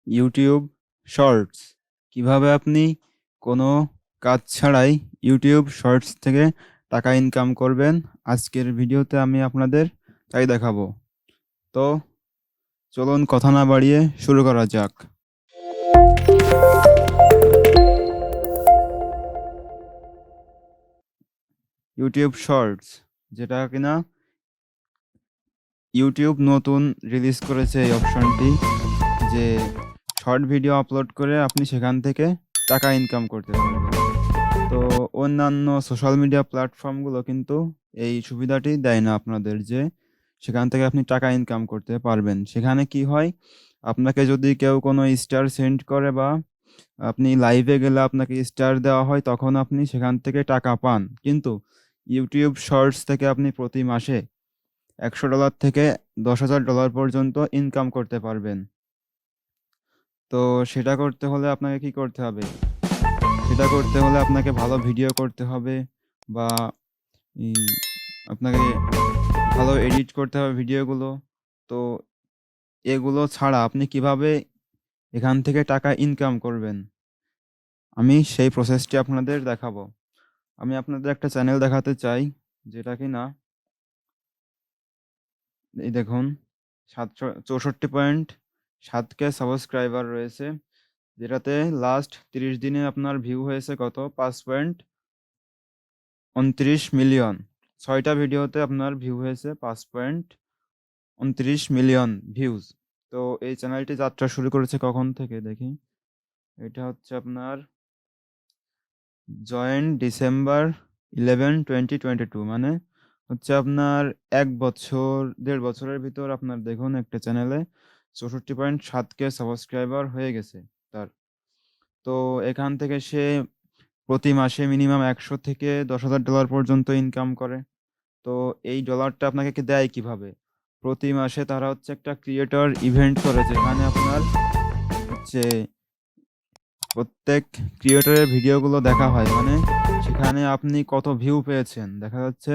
YouTube shorts কিভাবে আপনি কোনো কাজ ছাড়াই ইউটিউব শর্টস থেকে টাকা ইনকাম করবেন আজকের ভিডিওতে আমি আপনাদের তাই দেখাবো। তো চলুন কথা না বাড়িয়ে শুরু করা যাক। ইউটিউব শর্টস যেটা কিনা ইউটিউব নতুন রিলিজ করেছে এই অপশনটি, যে শর্ট ভিডিও আপলোড করে আপনি সেখান থেকে টাকা ইনকাম করতে পারবেন। তো অন্যান্য সোশ্যাল মিডিয়া প্ল্যাটফর্মগুলো কিন্তু এই সুবিধাটি দেয় না আপনাদের, যে সেখান থেকে আপনি টাকা ইনকাম করতে পারবেন। সেখানে কি হয়, আপনাকে যদি কেউ কোনো স্টার সেন্ড করে বা আপনি লাইভে গেলে আপনাকে স্টার দেওয়া হয়, তখন আপনি সেখান থেকে টাকা পান। কিন্তু ইউটিউব শর্টস থেকে আপনি প্রতি মাসে $100 থেকে $10,000 পর্যন্ত ইনকাম করতে পারবেন। তো সেটা করতে হলে আপনাকে কি করতে হবে? সেটা করতে হলে আপনাকে ভালো ভিডিও করতে হবে, বা ই আপনাকে ভালো এডিট করতে হবে ভিডিওগুলো। তো এগুলো ছাড়া আপনি কিভাবে এখান থেকে টাকা ইনকাম করবেন, আমি সেই প্রসেসটি আপনাদের দেখাবো। আমি আপনাদের একটা চ্যানেল দেখাতে চাই, যেটা কিনা এই দেখুন 64.7K সাবস্ক্রাইবার রয়েছে, যেটাতে লাস্ট 30 দিনে আপনার ভিউ হয়েছে কত? 5.29 মিলিয়ন। 6টা ভিডিওতে আপনার ভিউ হয়েছে 5.29 মিলিয়ন ভিউজ। তো এই চ্যানেলটি যাত্রা শুরু করেছে কখন থেকে দেখি। এটা হচ্ছে আপনার জয়েন ডিসেম্বর 11, 2022, মানে হচ্ছে আপনার 1 বছর 1.5 বছরের ভিতর আপনার দেখুন একটা চ্যানেলে 64.7K সাবস্ক্রাইবার হয়ে গেছে তার। তো এখান থেকে সে প্রতি মাসে মিনিমাম 100 থেকে $10,000 পর্যন্ত ইনকাম করে। তো এই ডলারটা আপনাকে দেয় কিভাবে? প্রতি মাসে তারা হচ্ছে একটা ক্রিয়েটর ইভেন্ট করে, যেখানে আপনার হচ্ছে প্রত্যেক ক্রিয়েটরের ভিডিওগুলো দেখা হয়। মানে সেখানে আপনি কত ভিউ পেয়েছেন দেখা যাচ্ছে।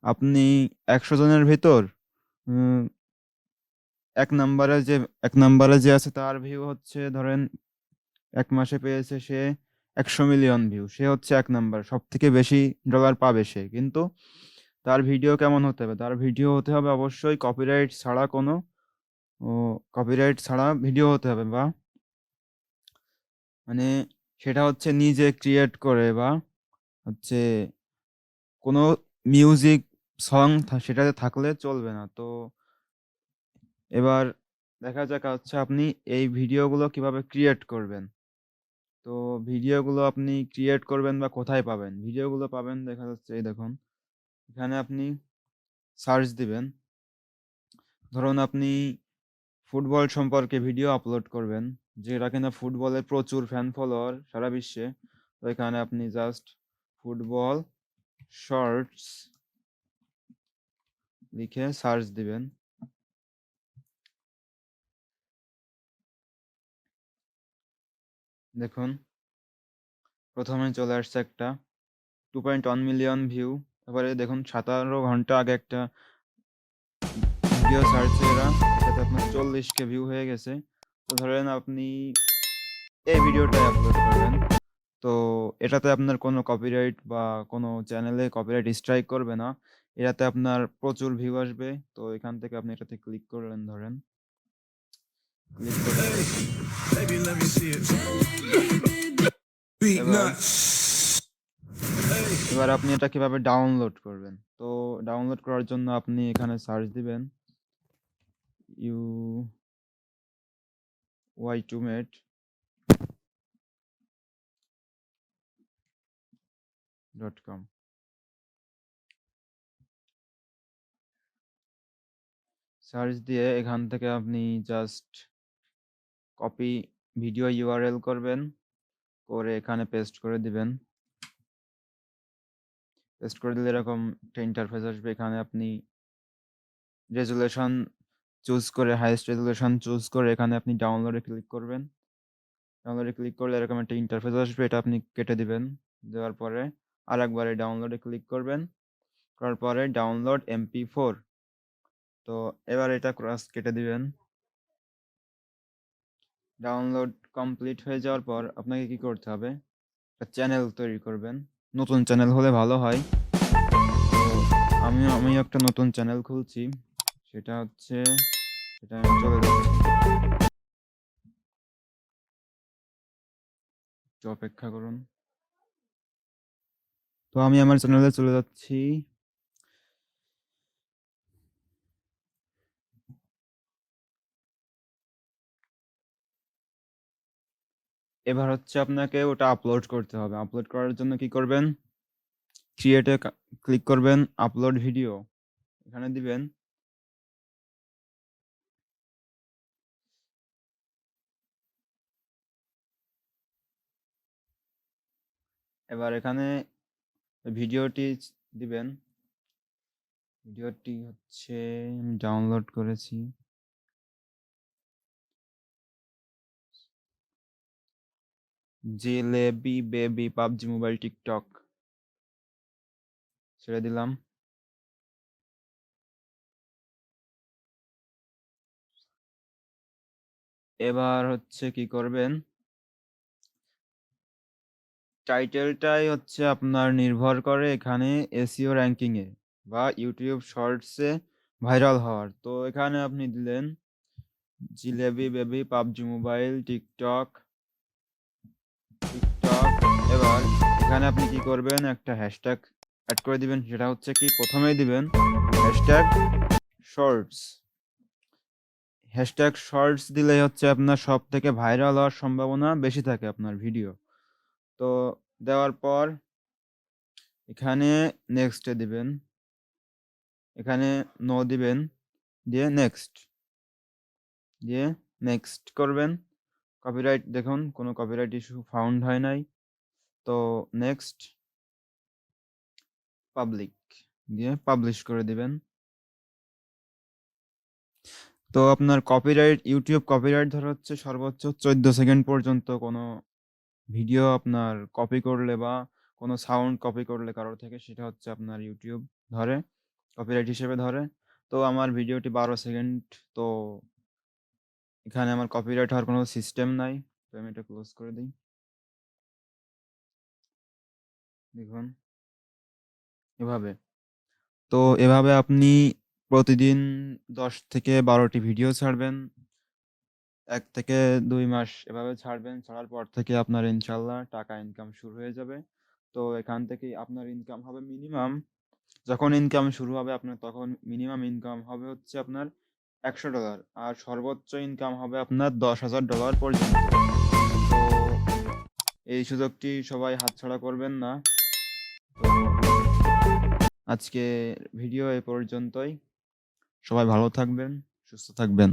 আপনি 100 জনের ভিতর উম, এক নম্বরে যে আছে তার ভিউ হচ্ছে ধরেন 1 মাসে পেয়েছে সে 100 মিলিয়ন ভিউ, সে হচ্ছে 1 নম্বর, সব থেকে বেশি ডলার পাবে সে। কিন্তু তার ভিডিও কেমন হতে হবে? তার ভিডিও হতে হবে অবশ্যই কপিরাইট ছাড়া ভিডিও হতে হবে, বা মানে সেটা হচ্ছে নিজে ক্রিয়েট করে, বা হচ্ছে কোনো মিউজিক সং সেটাতে থাকলে চলবে না। তো এবার দেখা যাক হচ্ছে আপনি এই ভিডিওগুলো কিভাবে ক্রিয়েট করবেন। তো ভিডিওগুলো আপনি ক্রিয়েট করবেন বা কোথায় পাবেন? ভিডিওগুলো পাবেন দেখা যাচ্ছে এই দেখুন, এখানে আপনি সার্চ দিবেন। ধরুন আপনি ফুটবল সম্পর্কে ভিডিও আপলোড করবেন, যেটা কিনা ফুটবলের প্রচুর ফ্যান ফলোয়ার সারা বিশ্বে। তো এখানে আপনি জাস্ট ফুটবল শর্টস লিখে সার্চ দিবেন। দেখুন প্রথমে চলে আসছে একটা 2.1 মিলিয়ন ভিউ। তারপরে দেখুন 17 ঘন্টা আগে একটা ভিডিও ছাড়ছে এরা, এটাতে আপনার 40K ভিউ হয়ে গেছে। তো ধরেন আপনি এই ভিডিওটাই আপলোড করবেন। তো এটাতে আপনার কোনো কপিরাইট বা কোনো চ্যানেলে কপিরাইট স্ট্রাইক করবে না। এটাতে আপনার প্রচুর ভিউ আসবে। তো এখান থেকে আপনি এটাতে ক্লিক করলেন, ধরেন ক্লিক করতে এবার আপনি এটা কিভাবে ডাউনলোড করবেন? তো ডাউনলোড করার জন্য আপনি এখানে সার্চ দিবেন y2mate.com। সার্চ দিয়ে এখান থেকে আপনি জাস্ট কপি ভিডিও ইউআরএল করবেন, করে এখানে পেস্ট করে দিবেন। পেস্ট করে দিলে এরকম একটা ইন্টারফেস আসবে। এখানে আপনি রেজুলেশন চুজ করে, হাইয়েস্ট রেজুলেশন চুজ করে এখানে আপনি ডাউনলোডে ক্লিক করবেন। ডাউনলোডে ক্লিক করলে এরকম একটা ইন্টারফেস আসবে, এটা আপনি কেটে দিবেন। দেওয়ার পরে আরেকবারে ডাউনলোডে ক্লিক করবেন, করার পরে ডাউনলোড MP4। তো এবার এটা ক্রস কেটে দিবেন। ডাউনলোড কমপ্লিট হয়ে যাওয়ার পর আপনাকে কি করতে হবে, একটা চ্যানেল তৈরি করবেন। নতুন চ্যানেল হলে ভালো হয়। তো আমি একটা নতুন চ্যানেল খুলছি, সেটা হচ্ছে, সেটা আমি চলে যাচ্ছি, একটু অপেক্ষা করুন। তো আমি আমার চ্যানেলে চলে যাচ্ছি। এবার হচ্ছে আপনাকে ওটা আপলোড করতে হবে। আপলোড করার জন্য কি করবেন, ক্রিয়েটে ক্লিক করবেন, আপলোড ভিডিও এখানে দিবেন। এবার এখানে ভিডিওটি দিবেন। ভিডিওটি হচ্ছে আমি ডাউনলোড করেছি। Jalebi baby PUBG mobile TikTok ছেড়ে দিলাম। এবার হচ্ছে কি করবেন, টাইটেলটাই হচ্ছে আপনার নির্ভর করে এখানে এসইও র্যাঙ্কিং এ বা ইউটিউব শর্টসে ভাইরাল হওয়ার। তো এখানে আপনি দিলেন jalebi baby PUBG mobile TikTok TikTok. এবার এখানে আপনি কি করবেন, একটা হ্যাশট্যাগ অ্যাড করে দিবেন। সেটা হচ্ছে কি, প্রথমেই দিবেন হ্যাশট্যাগ শর্টস। হ্যাশট্যাগ শর্টস দিলে হচ্ছে আপনার সব থেকে ভাইরাল হওয়ার সম্ভাবনা বেশি থাকে আপনার ভিডিও। তো দেওয়ার পর এখানে নেক্সটে দিবেন, এখানে নো দিবেন, দিয়ে নেক্সট, দিয়ে নেক্সট করবেন। কপিরাইট দেখুন, কোনো কপিরাইট ইস্যু ফাউন্ড হয় নাই। তো নেক্সট, পাবলিক দিয়ে পাবলিশ করে দিবেন। তো আপনার কপিরাইট, ইউটিউব কপিরাইট ধরা হচ্ছে সর্বোচ্চ 14 সেকেন্ড পর্যন্ত কোনো ভিডিও আপনার কপি করলে বা কোনো সাউন্ড কপি করলে কারোর থেকে, সেটা হচ্ছে আপনার ইউটিউব ধরে, কপিরাইট হিসেবে ধরে। তো আমার ভিডিওটি 12 সেকেন্ড। তো এখানে আমার কপিরাইট হওয়ার কোনো সিস্টেম নাই। তো আমি এটা ক্লোজ করে দিই। দেখুন এভাবে। তো এভাবে আপনি প্রতিদিন 10 থেকে 12টি ভিডিও ছাড়বেন। 1 থেকে 2 মাস এভাবে ছাড়বেন। ছাড়ার পর থেকে আপনার ইনশাআল্লাহ টাকা ইনকাম শুরু হয়ে যাবে। তো এখান থেকেই আপনার ইনকাম হবে মিনিমাম, যখন ইনকাম শুরু হবে আপনার, তখন মিনিমাম ইনকাম হবে হচ্ছে আপনার $100, আর সর্বোচ্চ ইনকাম হবে আপনার $10,000 পর্যন্ত। তো এই সুযোগটি সবাই হাতছাড়া করবেন না। তো আজকে ভিডিও এ পর্যন্তই। সবাই ভালো থাকবেন, সুস্থ থাকবেন।